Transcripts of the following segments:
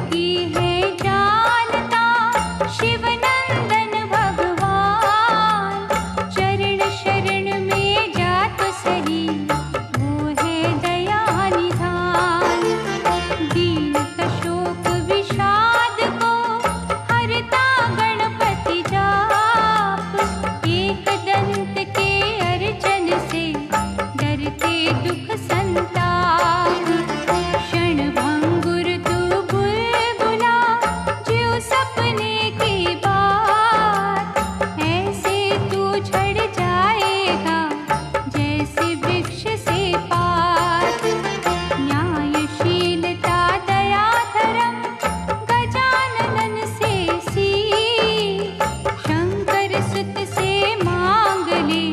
की है जानता शिवनंदन भगवान। चरण शरण में जा तो सही, वो है दया निधान। दीन शोक विषाद को हरता गणपति जाप। एक दंत के अर्चन से डरते दुख संताप। क्षण भंगुर तू बुलबुला ज्यों सपने की बात। ऐसे तू झड़ जाएगा जैसे वृक्ष से पात। न्यायशीलता दया धर्म गजानन से सीख। शंकर सुत से मांग ले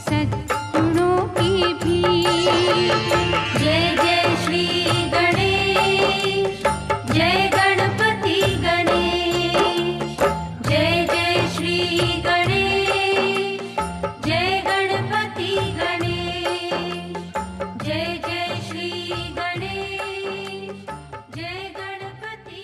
सद्गुणों की भीख। जय जय श्री गणेश, जय गणपति गणेश। जय जय श्री गणेश, जय गणपति गणेश। जय जय श्री गणेश, जय गणपति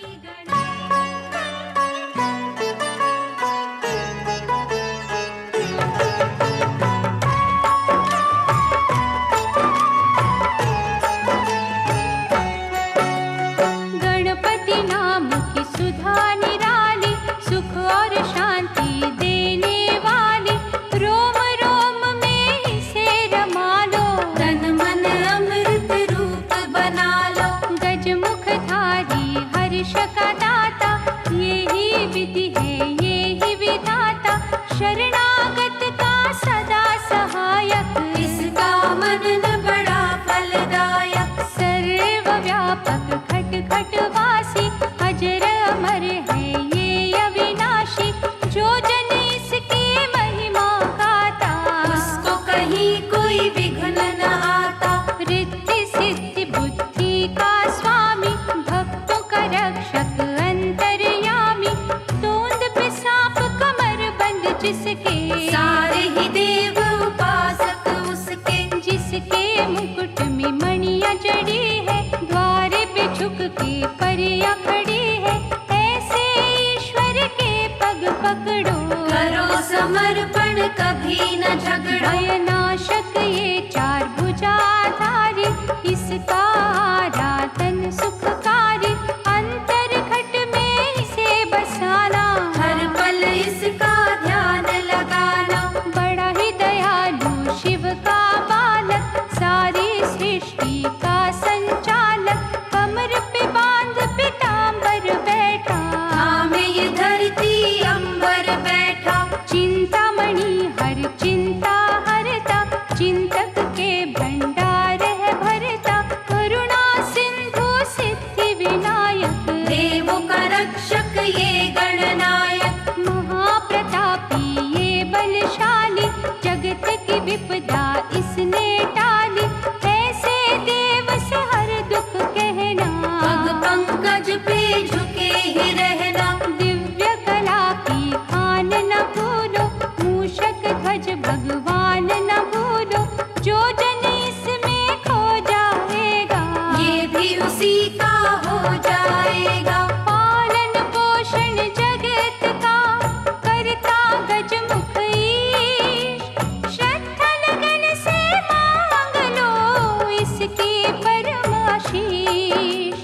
गणपति नाम की सुधा निराली, सुख और शांति देने वाली। रोम रोम में इसे रमा लो, तन मन अमृत रूप बना लो। गजमुखधारी हर्ष का दाता, यही विधि है यही विधाता। शरणागत का सदा सहायक, इसका मनन बड़ा फलदायक। सर्वव्यापक खट खट वासी, अजर अमर है ये अविनाशी। जो जन इसकी महिमा गाता, उसको कहीं कोई विघ्न न आता। रिद्धि सिद्धि बुद्धि का स्वामी, भक्तों का रक्षक अंतर्यामी। तोंद पे सांप कमर बंद जिसके, सारे ही देव उपासक उसके। जिसके मुकुट में मणियां जड़ी है, द्वारे पे झुक के परियां खड़ी है। ऐसे ईश्वर के पग पकड़ो, करो समर्पण कभी न झगड़ो। भयनाशक ये चार भुजाधारी, इसका आराधन सुखकारी। अंतर घट में इसे बसाना, हर पल इसका ध्यान लगाना। बड़ा ही दयालु शिव का बालक, सारी सृष्टि का संचालक। कमर पे बांध पीतांबर बैठा, थामे ये धरती अंबर बैठा। चिंतामणि हर चिंता हरता, चिंतक के भंडार है भरता। करुणा सिंधु सिद्धि विनायक, देवों का रक्षक ये गणनायक। महाप्रतापी ये बलशाली, जगत की विपदा इसने टाली। ऐसे देव से हर दुख कहना, पग पंकज पे झुके ही रहना। दिव्य कला की खान न भूलो, मूषक ध्वज भगवान न भूलो। जो जन इसमें खो जाएगा, ये भी उसी का हो जाएगा। पालन पोषण जगत का करता गजमुख ईश। श्रद्धा लगन से मांग लो इसकी परमाशीष।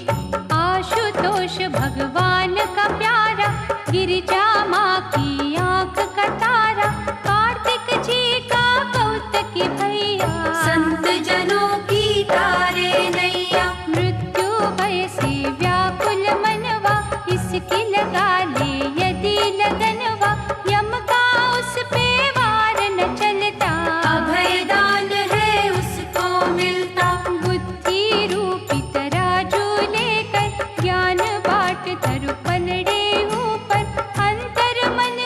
आशुतोष भगवान का प्यारा, गिरिजा माँ की आंख का तारा। कार्तिक जी का कौतकी भैया, संत जनों की तारे नैया। मृत्यु भय से व्याकुल मनवा, इसकी लगा ले यदि लगनवा। यम का उस पे वार न चलता, अभय दान है उसको मिलता। बुद्धि रूपी तराजू लेकर, ज्ञान बाट धरु पलड़े ऊपर। अंतर मन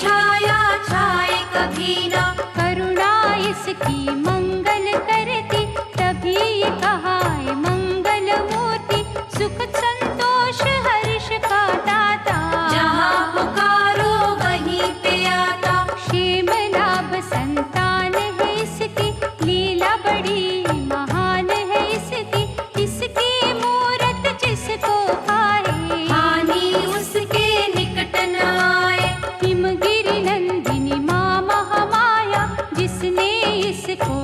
छाया छाए कभी ना। करुणा इसकी मंगल करती, तभी ये कहाए मंगल मूर्ति। सुख संतोष हर्ष का दाता, जहाँ पुकारो वहीं पे आता। क्षेम लाभ संतान है इसकी, लीला बड़ी महान है इसकी। इसकी मूरत जिसको पाए, हानि उसके निकट न आए। हिमगिरि नंदिनी माँ महामाया, जिसने इसको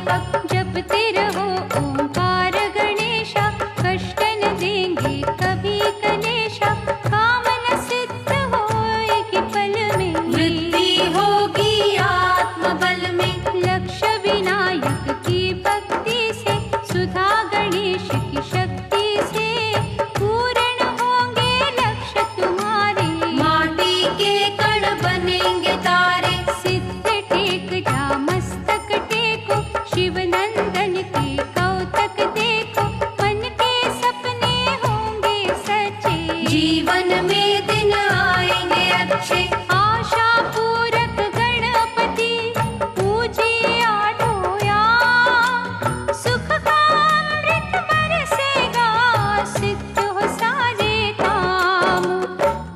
दीपक जपते रहो ओंकार गणेशा, कष्ट न देंगे कभी कलेशा, कामना सिद्ध होएगी पल में, वृद्धि होगी आत्मबल में। लक्ष्य विनायक की भक्ति से, सुधा गणेश की शक्ति से, पूर्ण होंगे लक्ष्य तुम्हारे, माटी के कण बनेंगे तारे। सिद्ध टेक जा मस्तक टेको, शिव नंदन के कौतक देखो, मन के सपने होंगे सच्चे, जीवन में दिन आएंगे अच्छे। आशा पूरक गणपति पूजिए आठों याम, सुख का अमृत बरसेगा, सिद्ध हो सारे काम।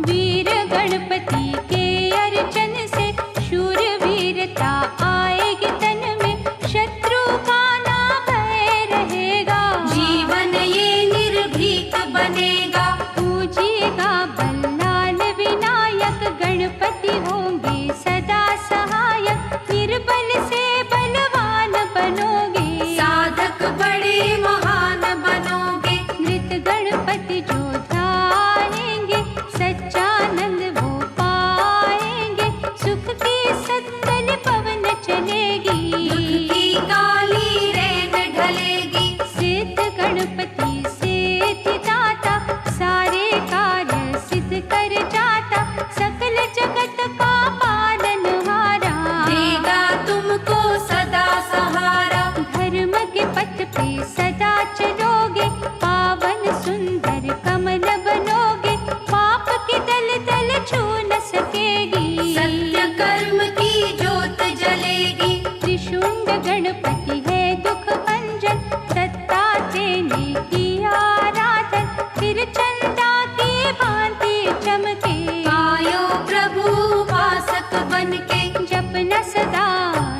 वीर गणपति के अर्चन से, शूरवीरता आएगी तन में, शत्रु का ना भय रहेगा, जीवन ये निर्भीक बनेगा। पूजिएगा बल्लाल विनायक, गणपति होंगे सदा सहायक, निर्बल से बलवान बनोगे, साधक बड़े महान बनोगे। नृत गणपति जो ध्याएंगे, सच्चानंद वो पाएंगे, सुख की सत्तल पवन चलेगी, दुख की काली रैन ढलेगी। सिद्ध गणपति सिद्धि दाता, सारे कार्य सिद्ध कर जाता, सकल जगत का पालनहारा, देगा तुमको सदा सहारा। धर्म के पथ पे सदा चलोगे, पावन सुंदर कमल बनोगे, पाप की दल छू न सकेगी, सत्य कर्म की ज्योत जलेगी। त्रिशूंड गणपति है दुख भंजन, दत्तात्रेय किया आराधन, फिर चंदा की भांति चमके, आयो प्रभु उपासक बनके। जपना सदा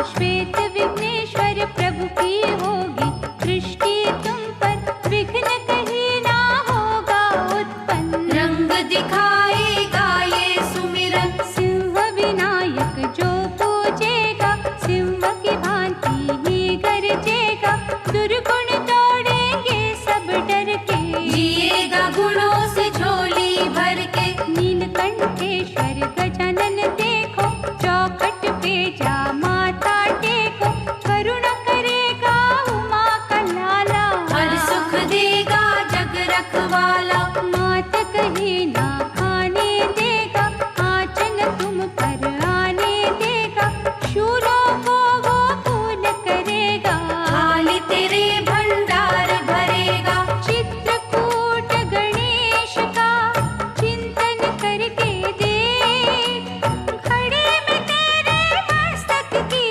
श्वेत विघ्नेश्वर, प्रभु की होगी दृष्टि तुम पर, विघ्न कहीं ना होगा उत्पन्न, रंग दिखाएगा ये सुमिरन। सिंह विनायक जो पूजेगा, सिंह की भांति ही गरजेगा, दुर्गुण तोड़ेंगे सब डर के, जिएगा गुणों से झोली भर के। नीलकंठेश्वर गजानन देखो, चौखट पे जा माथा टेको, करुणा करेगा उमा का लाला, हर सुख देगा जग रखवाला। मात कहीं ना खाने देगा, आंचल तुम पर आने देगा, शूरों को वो फूल करेगा, थाली तेरे भंडार भरेगा। चित्रकूट गणेश का चिंतन करके देख, घड़ी में तेरे मस्तक की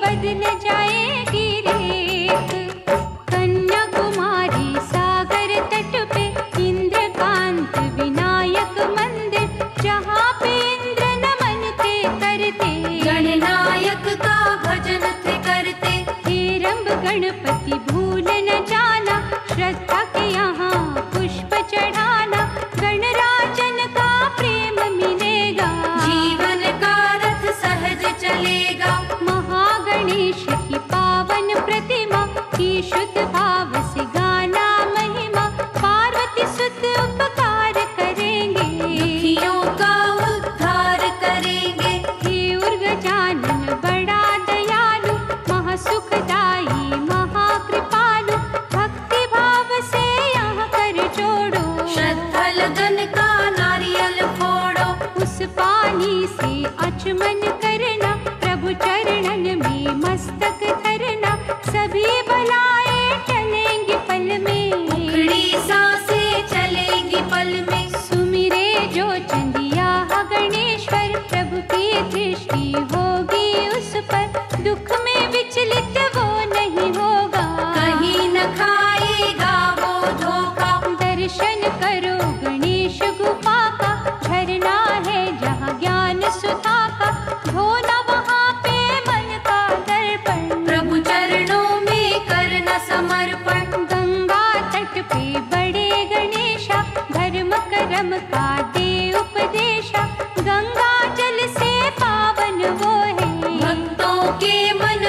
बदल जाएगी रेख, कन्याकुमारी सागर तट पे, इंद्रकांत विनायक मंदिर, जहाँ पे इंद्र नमन थे करते, गणनायक का भजन थे करते। हेरंब गणपति भूल न जाना, श्रद्धा के यहाँ पुष्प चढ़ाना, गणराजन का प्रेम मिलेगा, जीवन का रथ सहज चलेगा। महागणेश की पावन प्रतिमा की शुद्ध भाव से गाना महिमा, पार्वती सुत उपकार करेंगे, दुखियों का उद्धार करेंगे। हे उर्गजानन बड़ा दयालु, महासुखदाई महाकृपालु, भक्ति भाव से यहाँ कर जोड़ो, श्रद्धा लगन का नारियल फोड़ो। उस पानी से आचमन करना, प्रभु चरणन में मस्तक धरना, सभी बलाएं टलेंगी पल में, उखड़ी सांसें चलेंगी पल में। सुमिरे जो चंदिया गणेश्वर, प्रभु की दृष्टि होगी उस पर, दुख में विचलित वो नहीं होगा, कहीं न खाएगा वो धोखा। दर्शन करो गणेश गुफा का, झरना है जहाँ ज्ञान सुधा का, धोना वहाँ पे मन का दर्पण, प्रभु चरणों में करना समर्पण। गंगा तट पे बड़े गणेशा, धर्म कर्म का दे उपदेशा, गंगा जल से पावन वो है, भक्तों के मन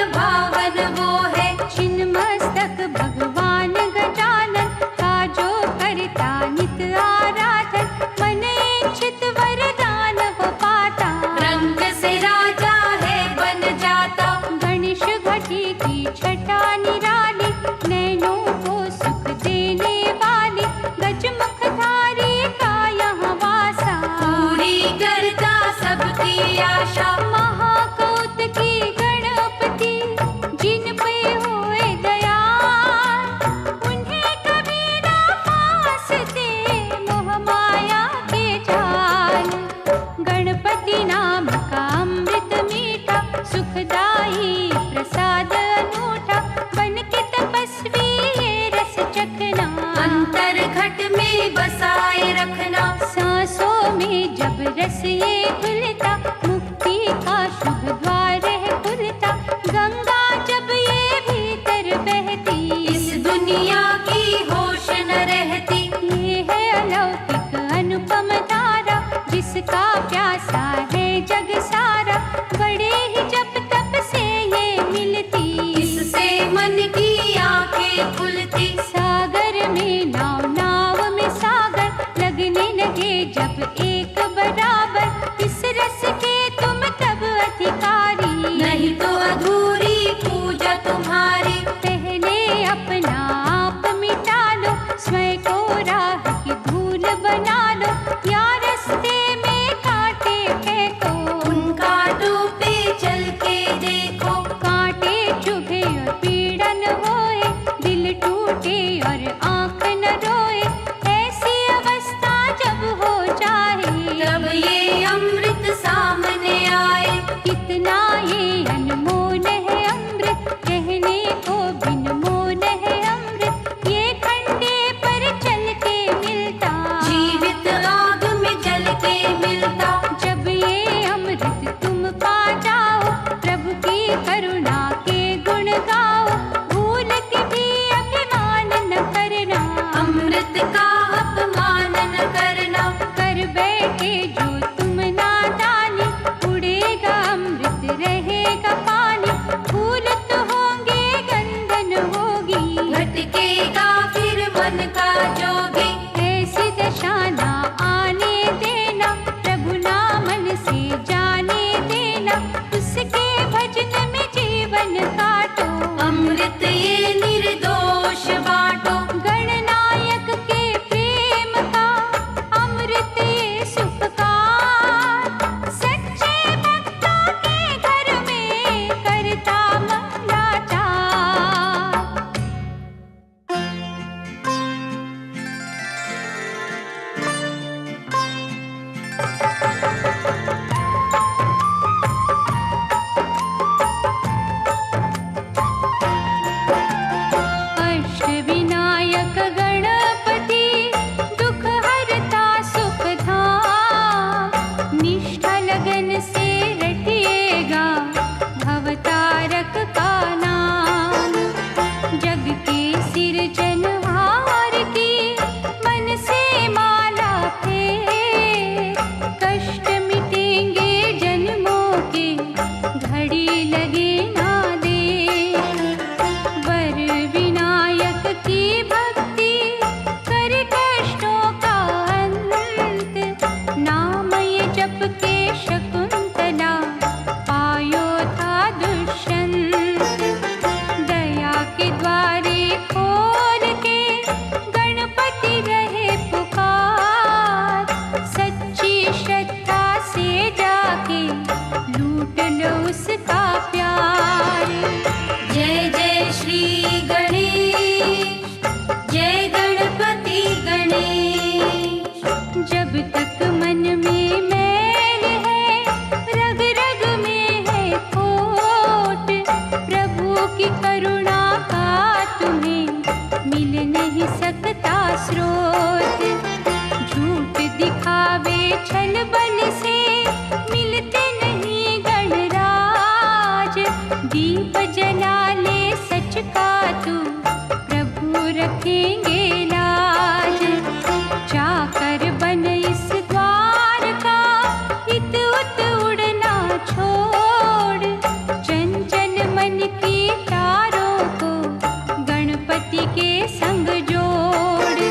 घड़ी लगे ना दे। वर विनायक की भक्ति कर कष्टों का अंत, नाम ये जप के शकुंतला पायो था दुष्यंत। दया के द्वारे खोल के गणपति रहे पुकार, सच्ची श्रद्धा से जाके लूट लो उसका प्यार। जय जय श्री गणेश, जय गणपति गणेश। जब तक मन में मैल है, रग रग में है खोट, प्रभु की करुणा का तुम्हें मिल नहीं सकता स्रोत। झूठ दिखावे छल बल से मिलते नहीं गणराज, दीप जला ले सच का तू प्रभु रखेंगे लाज। जाकर बन इस द्वार का इत उत उड़ना छोड़, चंचल मन की तारों को गणपति के संग जोड़।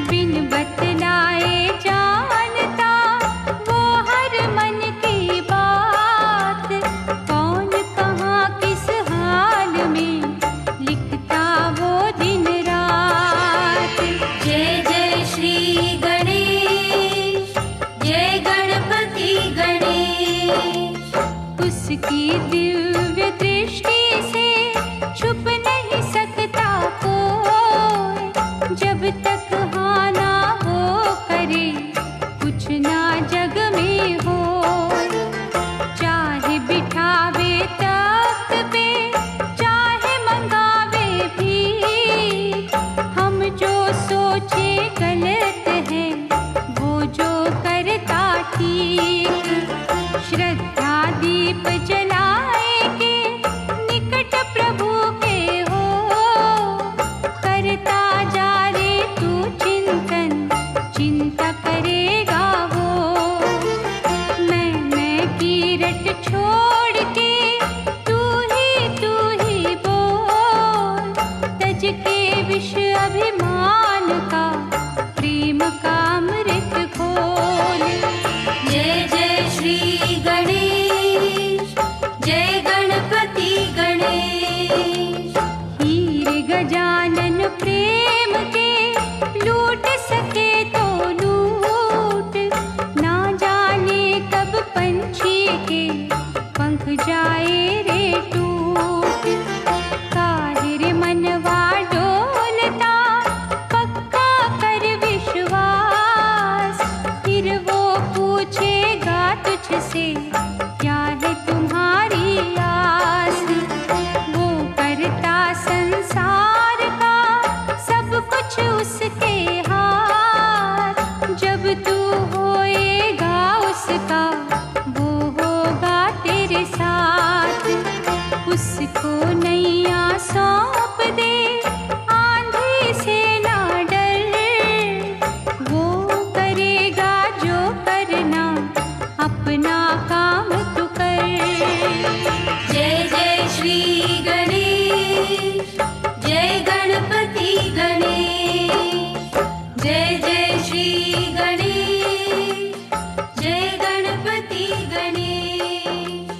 बिन बतलाए जानता वो हर मन की बात, कौन कहाँ किस हाल में लिखता वो दिन रात। जय जय श्री गणेश, जय गणपति गणेश। उसकी दिव्य दृष्टि से छुप नहीं सकता कोई, जब तक हाँ ना वो करे कुछ ना जग में हो। चाहे बिठावे तख्त पे, चाहे मंगावे भी, हम जो सोचे गलत है वो जो करता ठीक। श्रद्धा दीप जलाए के निकट प्रभु के हो, करता जा रे तू चिंतन, चिंता करेगा वो। मैं की रट छोड़ के तू ही बोल, तज के विष अभिमान का प्रेम का अमृत खोल। जय जय श्री गणेश, जय गणपति गणेश। हीर गजानन प्रेम के लूट सके तो लूट, ना जाने कब पंछी के पंख जाए रे टूट। काहिर मनवा डोलता पक्का कर विश्वास, फिर वो पूछेगा तुझसे क्या है तुम्हारी आस। वो करता संसार का सब कुछ उसके हाथ, जब तू होएगा उसका वो होगा तेरे साथ। उसको नैया सौंप दे, आंधी से ना डर, वो करेगा जो करना, अपना काम तू कर। जय जय श्री गणेश, जय गणपति गणेश। जय जय श्री गणेश, जय गणपति गणेश।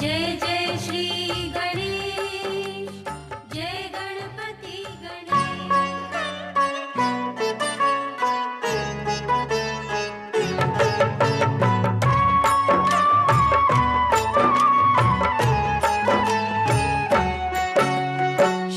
जय जय श्री गणेश, जय गणपति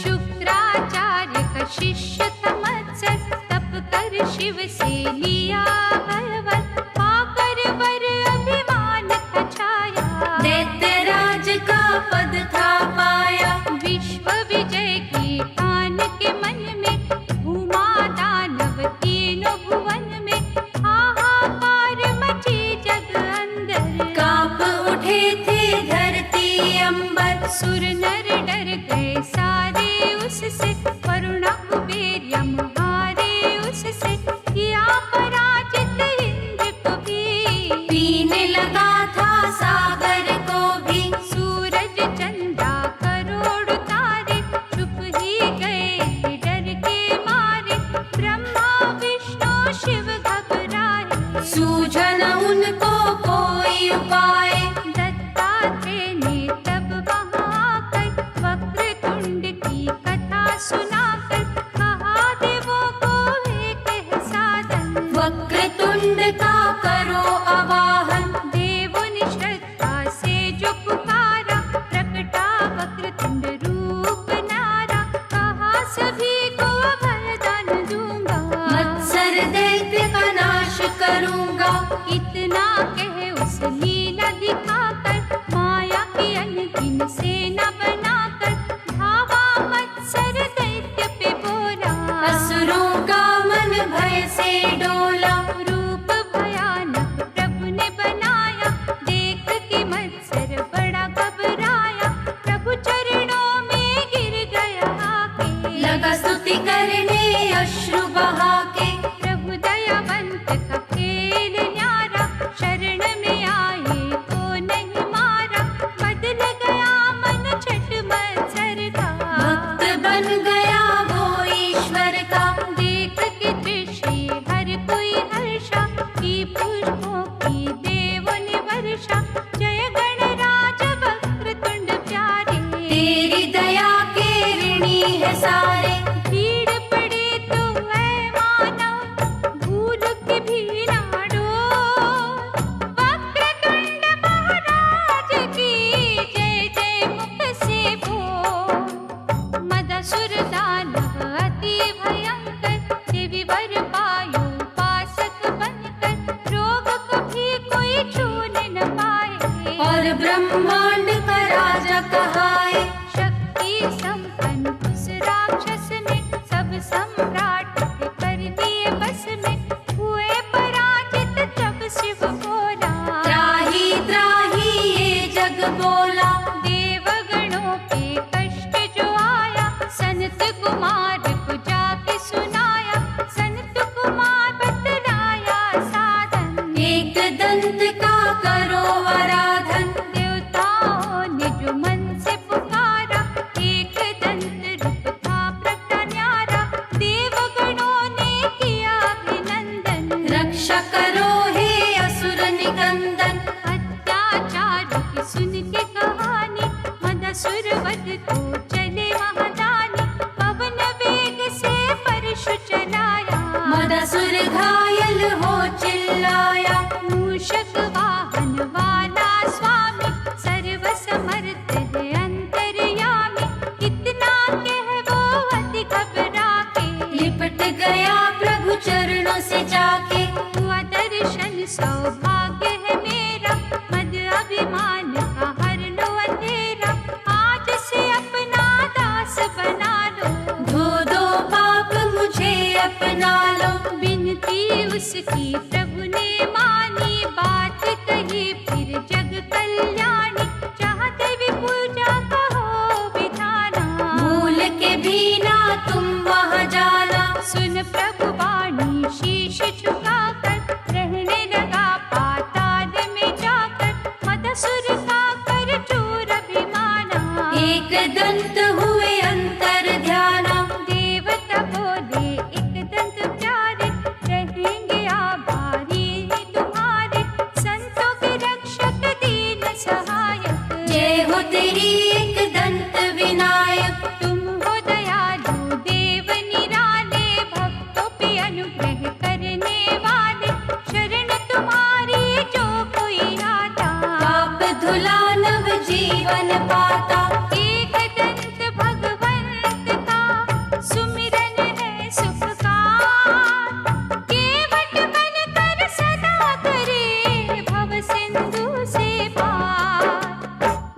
शुक्राचार्य का शिष्य तमत्सर, तप कर शिव से लिया बलवत, पाकर वर अभिमान था छाया। दैत्यराज का पद था पाया, विश्व विजय की ठान के मन में, घूमा दानव तीनों भुवन में, हाहाकार मची जग अंदर। कांप उठे थे धरती अंबर, सुर नर डर गए सारे उससे, करुणा कुबेर यम हारे उससे, किया पराजित इंद्र को भी। पीने लगा था सागर को भी, सूर्य है सारे। भीड़ पड़े तो है मानव भूल के भी ना डोल। वक्रतुंड महाराज की जय जय मुख से बोल। मदासुर दानव अति भयंकर देवी वर पायो उपासक बनकर। रोग कभी कोई छूने न पाए और ब्रह्मांड का राजा कहाए। शक्ति संपन्न उस राक्षस ने सब सम्राट के कर दिए बस में। हुए पराजित जब शिव बोला त्राही त्राही ये जग बोला। देवगणों पे कष्ट जो आया संत कुमार को जाके सुनाया। संत कुमार बतलाया साधन एक दंत का करो आराधन। देवताओं ने जो मन से पुकारा एक दंत रूप था प्रकट न्यारा। देवगणों ने किया अभिनंदन रक्षा करो हे असुर निकंदन। अत्याचार की सुन के कहानी मदासुर वध को चले महादानी। पवन वेग से परशु चलाया मदासुर घायल हो चिल्लाया। मूषक वाहन वाला स्वामी सर्व समर्थ है अंतर्यामी। इतना कह वो अति घबरा के लिपट गया प्रभु चरणों से जाके। हुआ दर्शन सौभाग्य है मेरा मद अभिमान का हर लो अंधेरा। आज से अपना दास बना लो धो दो पाप मुझे अपना लो। बिनती उसकी प्रभु ने मानी बात कही फिर जग कल्याणी। चाहते भी पूजा कहो विधाना भूल के भी ना तुम वहाँ जाना। सुन प्रभु वाणी शीश झुकाकर रहने लगा पाताल में जाकर। मदासुर का कर चूर अभिमाना एक दंत हुए अंतर ध्याना। देवता बोले एक दंत प्यारे रहेंगे आभारी तुम्हारे। संतों के रक्षक दीन सहायक जय हो तेरी एक दंत विनायक। तुम हो दयालु देव निराले भक्तों पे अनुग्रह करने वाले। शरण तुम्हारी जो कोई आता पाप धुला नव जीवन पाता। एक दंत भगवंत का सुमिरन है सुख का। केवट बनकर सदा करे भव सिंधु से पार।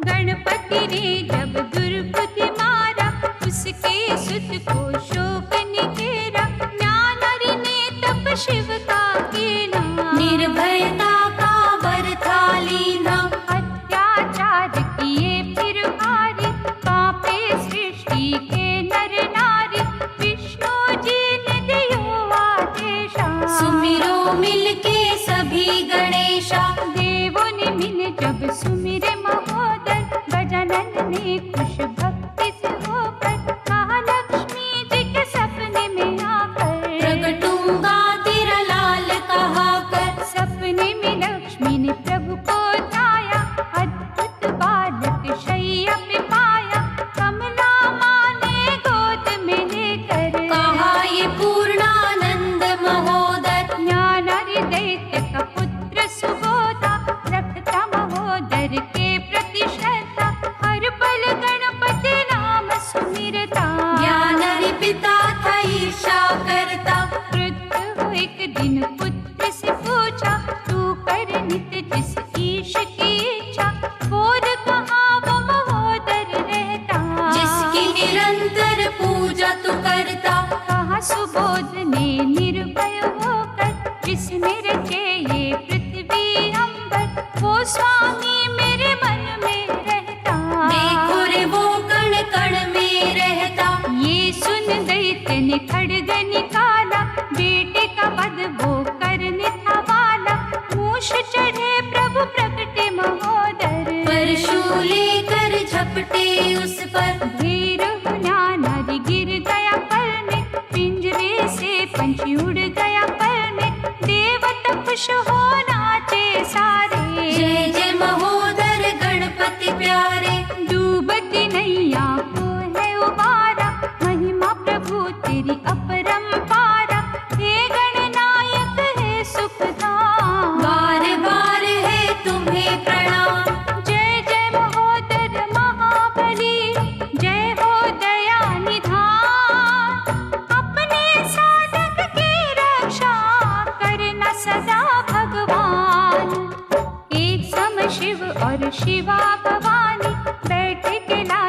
गणपति ने जब दुर्बुद्धि मारा उसके सुत को शोक निकेरा। ज्ञानरि ने तप शिव का कीना निर्भयता का वर था लीना। अत्याचार किए फिर भारी कांपे सृष्टि के नर नारी। विष्णु जी ने दियो आदेशा सुमिरो मिलके सभी गणेशा। देवों ने मिल जब सुमिरे महोदय। गजानन ने खुश भक्ति से होकर महालक्ष्मी जी के सपने में आकर प्रगटूंगा तेरा लाल कहा कर। सपने में लक्ष्मी ने प्रभु को ध्याया। अद्भुत बालक शैया पे पाया। कमला माँ ने गोद में लेकर कहा ये पूर्णानंद महोदय। ज्ञानारि दैत्य का पुत्र सुबोधा रखता महोदर के प्रति श्रद्धा। हर पल गणपति नाम सुमिरता ज्ञानरि पिता था ईर्षा करता। वृद्ध हो एक दिन पुत्र से पूछा तू कर नित्य जिस ईश की इच्छा। बोल कहाँ वो महोदर रहता जिसकी निरंतर पूजा तू करता। कहा सुबोध ने निर्भय होकर जिसने रचे ये पृथ्वी अंबर। वो स्वामी मेरे मन में रहता देखो रे वो कण कण में रहता। ये सुन दैत्य ने खड्ग निकाला। बेटे का वध वो करने था वाला। मूष चढ़े प्रभु प्रकटे महोदर। परशु लेकर झपटे उस पर। धीर हुआ नारी गिर गया पर में। पिंजरे से पंछी उड़ गया पर में। देवता खुश हो नाचे सारे। जय जय महोदर गणपति प्यारे। डूबती नैया को है उबारा। महिमा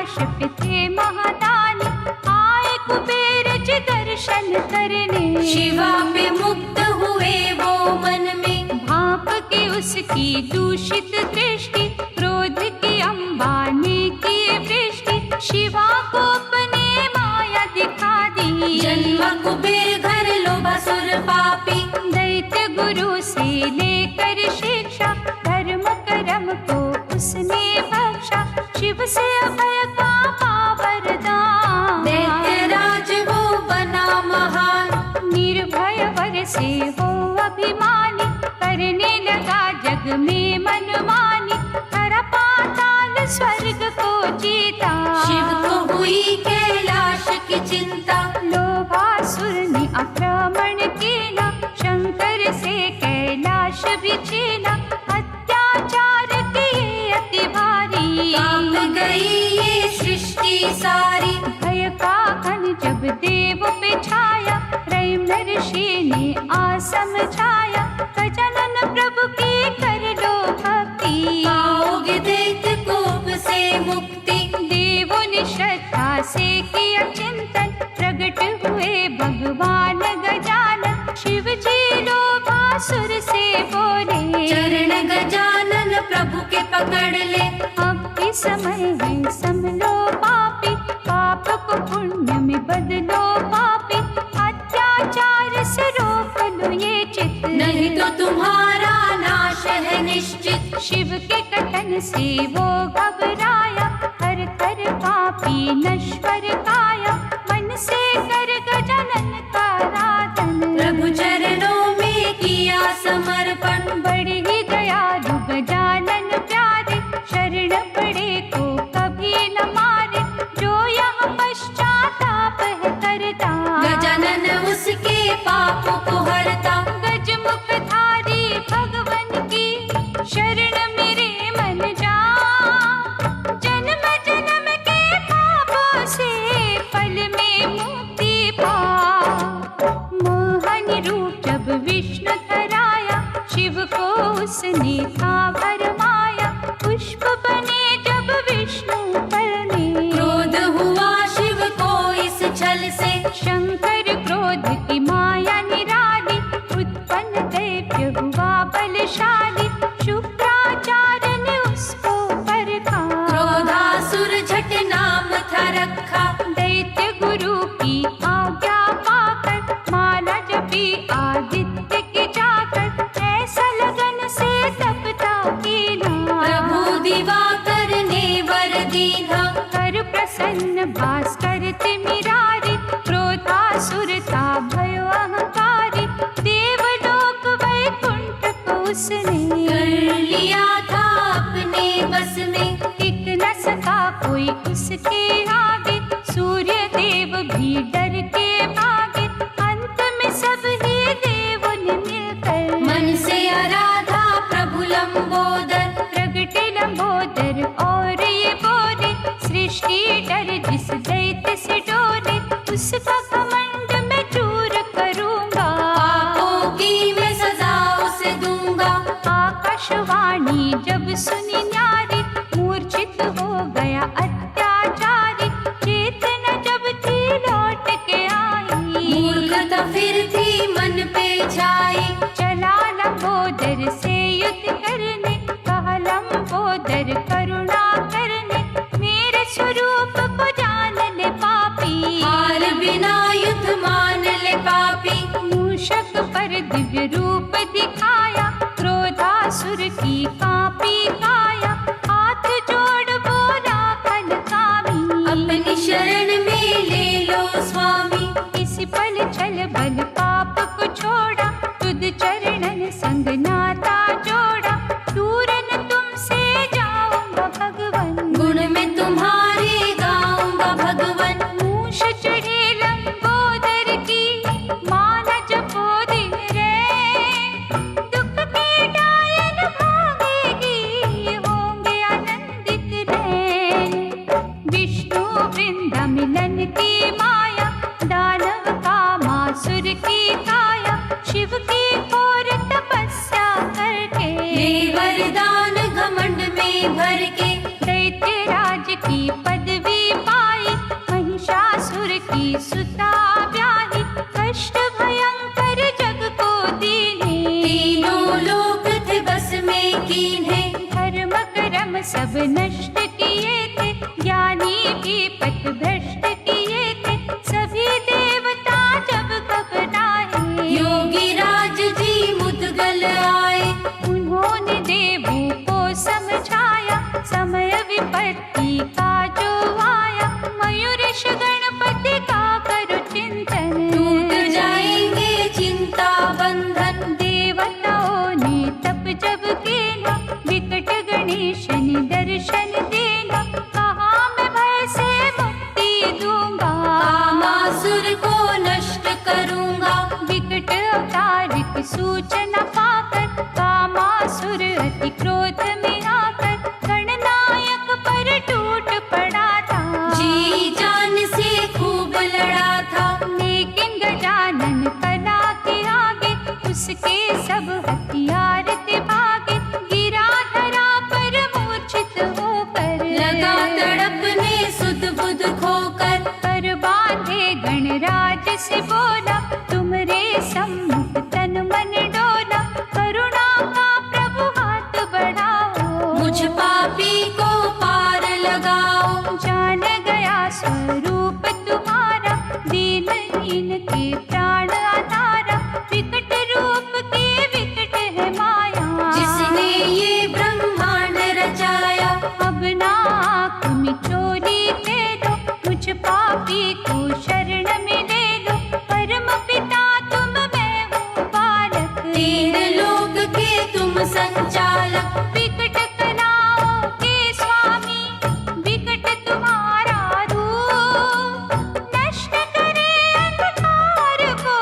काश्यप थे महादानी, आए कुबेर जी दर्शन करने। शिवा पे मुक्त हुए वो मन में, भाप के उसकी दूषित दृष्टि, क्रोध की अम्बा ने की वृष्टि, शिवा को अपने माया दिखा दी। जन्म कुबेर घर लोभासुर पापी, दैत्य गुरु से लेकर शिक्षा, धर्म कर्म को उसने बख्शा, शिव से अभय का वरदान। दैत्य राज वो बना महान, निर्भय वर से हो अभिमानी, करने लगा जग में मनमानी, हर पाताल स्वर्ग को जीता। शिव को हुई कैलाश की चिंता, लोभासुर ने आक्रमण किया, शंकर से कैलाश भी छीना, अत्याचार किए अति भारी। कांप गई ये सृष्टि सारी, भय का घन जब देव पे छाया, रैम ऋषि ने आ समझाया, गजानन प्रभु की कर लो भक्ति। पाओगे दैत्य कोप से मुक्ति, देवों ने श्रद्धा से किया चिंतन, प्रगट हुए भगवान गजानन, शिव जी लोभासुर से बोले। चरण गजानन प्रभु के पकड़ ले, अब भी समय है संभलो पापी, पाप को पुण्य में बदलो पापी, अत्याचार से रोक लो ये चित, नहीं तो तुम्हारा नाश है निश्चित। शिव के कथन से वो घबराया, हर कर पापी नश्वर काया, मन से कर गजानन का आराधन। प्रभु चरणों में किया समर्पण, बड़ी ही दयालु गजानन प्यारे, शरण पड़े को कभी न मारे, जो यह पश्चाताप है करता। गजानन उसके पापों को हरता, गजमुखधारी भगवन की शरण मेरे मन जा, जन्म जन्म के पापों से पल में मुक्ति पा। मोहन रूप जब विष्णु धराया, शिव को उसने था भरमाया, पुष्प बने जब विष्णु पर में। क्रोध हुआ शिव को इस छल से, शंकर क्रोध की माया निराली, उत्पन्न दैत्य हुआ बलशाली, शुक्राचार्य ने उसको परखा। क्रोधासुर झट नाम था रखा, दैत्य गुरु की आज्ञा पाकर, माला जपी आदित्य की जाकर, ऐसा लगन से तपता कीला। प्रभु दिवाकर ने वर दीना, कर प्रसन्न भास्कर तिमिरारी, क्रोधासुर था भयो अहंकारी, देवलोक वैकुंठ को उसने कर लिया था अपने बस में। टिक न सका कोई उसके आगे, सूर्य देव भी डर के भागे, अंत में सब ही देवों ने मिलकर मन से आराधा प्रभु लंबोदर, प्रगटे लंबोदर और ये बोले, सृष्टि डर जिस दैत्य से डोले, उसका घमंड मैं चूर करूंगा। पापों की मैं सजा उसे दूंगा। आकाशवाणी जब सुनी न्यारी, मूर्छित हो गया अत्याचारी, चेतना जब थी लौट के आई, मूर्खता फिर थी मन पे छाई। चला लंबोदर से युद्ध करने, कहा लंबोदर करुणा करने, मेरे स्वरूप को जान ले पापी। हार बिना युद्ध मान ले पापी, मूषक पर दिव्य रूप दिखाया, क्रोधासुर की कांपी काया, हाथ जोड़ बोला खलकामी, अपनी शरण में ले लो स्वामी। इसी पल छल बल पाप को छोड़ा, तुद चरणन संग नाता जोड़ा, दूर न तुमसे जाऊंगा भगवन, गुण में तुम्हारे गाऊंगा भगवन। मूष चढ़े लंबोदर की, माला जपो दिन रे, दुख के डायन भागेगी, होंगे आनंदित रैन। विष्णु वृंदा मिलन की माया, दानव का मासुर की काया, शिव की घोर तपस्या करके, ले वरदान घमंड में भर के, दैत्य राज की पदवी की पथ भ्रष्ट किए थे सभी देवता जब घबराए। योगी राज जी मुदगल आए, उन्होंने देवों को समझाया समय विपत्ति का जो आया। मयूरेश गणपति का करो चिंतन, टूट जाएंगे चिंता बंधन। देवताओं ने तप जब किया विकट गणेश ने दर्शन देना। कहा मैं भय से मुक्ति दूंगा, कामासुर को नष्ट करूंगा। विकट अवतार की सूचना पाकर कामासुर अति क्रोध में आकर गणनायक पर टूट पड़ा था। जी जान से खूब लड़ा था, लेकिन गजानन कला के आगे उसके सब हथियार थे भागे। गिरा धरा पर मूर्छित होकर, लगा तड़पने सुध बुध खोकर। पर बांधे गणराज से बोला तुमरे सम्मुख तन मन डोला। करुणा का प्रभु हाथ बढ़ाओ, मुझ पापी को पार लगाओ। जान गया स्वरूप तुम्हारा दीनहीन के प्राण आधारा। विकट रूप की विकट है माया, जिसने ये ब्रह्मांड रचाया। अब ना आँख में चोरी ले लो, मुझ पापी को शरण में ले लो। परम पिता तुम मैं हूँ बालक, तीन लोक के तुम संचालक। विकट कलाओं के स्वामी विकट तुम्हारा रूप। नष्ट करे अंधकार को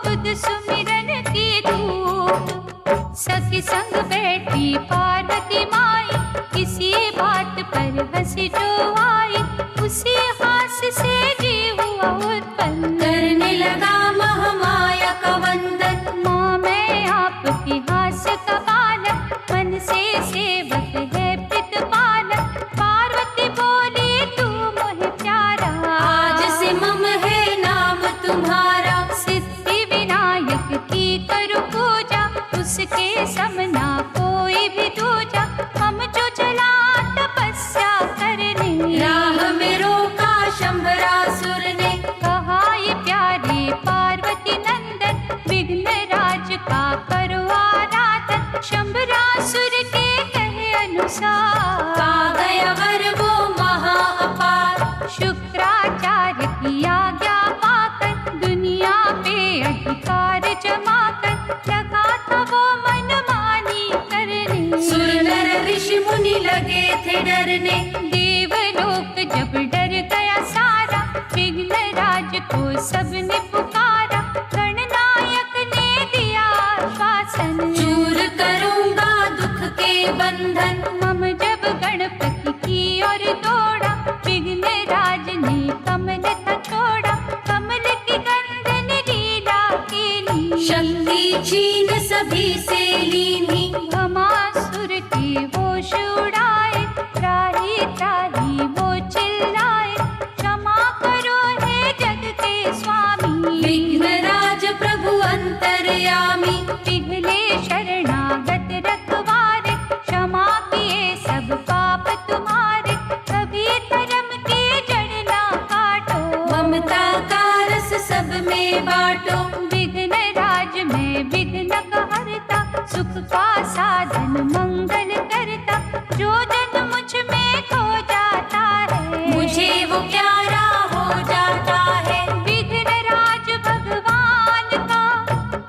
तुझ सुमिरन की धूप। सखी संग बैठी पार्वती माई किसी बात पर हंसी जो आई। उसी हास से जी हुआ उत्पन्न, करने लगा महामाया का वंदन। माँ मैं आपके हास का बालक, मन से सेवक है प्रतिपालक। पार्वती बोली तू मोहे प्यारा, आज से मम है नाम तुम्हारा। सिद्धि विनायक की करो पूजा, उसके समना कोई भी दूजा। हम जो चला तपस्या करने, राह में रोका शंबरासुर ने। कहा ये प्यारे पार्वती नंदन विघ्न राज का करो आराधन। शंबरासुर के कहे अनुसार पा गया वर वो महा अपार। शुक्राचार्य की आज्ञा पाकर दुनिया पे अधिकार जमाकर लगा था वो मनमानी करने। सुर नर ऋषि मुनि लगे थे डरने। देवलोक जब डर गया सारा, विघ्न राज को सबने पुकारा। गणनायक ने दिया आश्वासन, चूर करूंगा दुख के बंधन। मम जब गणपति की ओर दौड़ा, विघ्न राज ने कमल था छोड़ा। कमल की गंधन लीला की ली, शक्ति छीन सभी से लीनी। भमासुर के होश उड़ाए, त्राही त्राही वो चिल्लाए। क्षमा करो हे जग के स्वामी, विघ्नराज प्रभु अंतर्यामी। पिघले शरणागत रखवारे, क्षमा किए सब पाप तुम्हारे। कभी धर्म की जड़ ना काटो, ममता का रस सब में बांटो। विघ्न राज में विघ्न कहरता, सुख का साधन मंगल करता। जो जन मुझ में खो जाता है, मुझे वो प्यारा हो जाता है। विघ्न राज भगवान का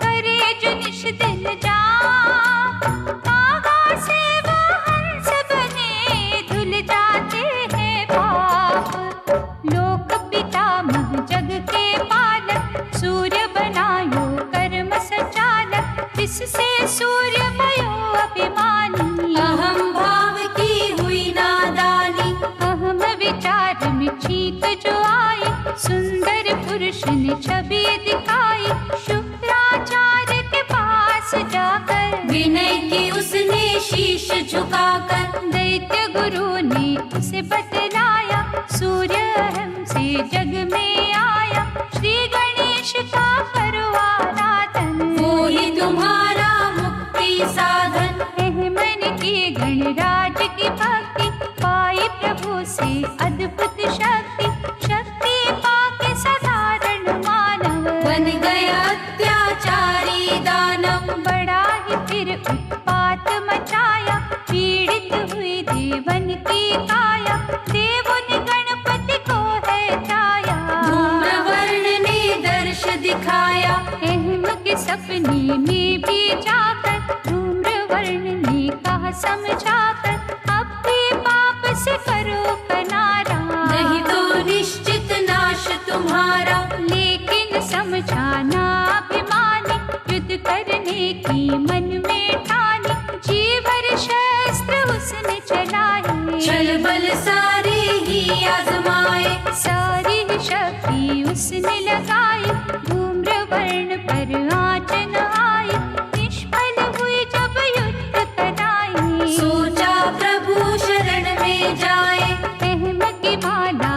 करे जो निश दिन जा। कागा से वो हंस बने धुल जाते हैं पाप। लोक पितामह जग के पालक, सूर्य बनायो कर्म सचालक। इससे सूर्य भयो अभिमानी, अहम भाव की हुई नादानी। अहम विचार में चीक जो आई, सुंदर पुरुष ने छवि दिखाई। शुक्राचार्य के पास जाकर विनय की उसने शीश झुकाकर। दैत्य गुरु ने उसे बतलाया, सूर्य अहम से जग में आया। श्री गणेश का करो आराधन, वो ही तुम्हारा मुक्ति साधन। मन की गणराज की भक्ति पाई प्रभु से अद्भुत अद्भुत शक्ति, शक्ति पाके साधारण मानव बन गया अत्याचारी दानव। बड़ा ही फिर उत्पात मचाया, पीड़ित हुई देवन की काया। देवों ने गणपति को है त्राया, धूम्रवर्ण ने दर्श दिखाया। अहम के सपने में भी जाकर धूम्रवर्ण ने कहा समझाकर, अब भी पाप से करो किनारा, नहीं तो निश्चित नाश तुम्हारा। लेकिन समझाना अभिमानी, युद्ध करने की मन में ठानी। जी भर शस्त्र उसने चलाए, छल बल सारे ही आजमाए। सारी शक्ति उसने लगाई, धूम्रवर्ण पर आँच न आई। निष्फल हुई जब युद्ध कराई, सोचा प्रभु शरण में जाए। अहम की माला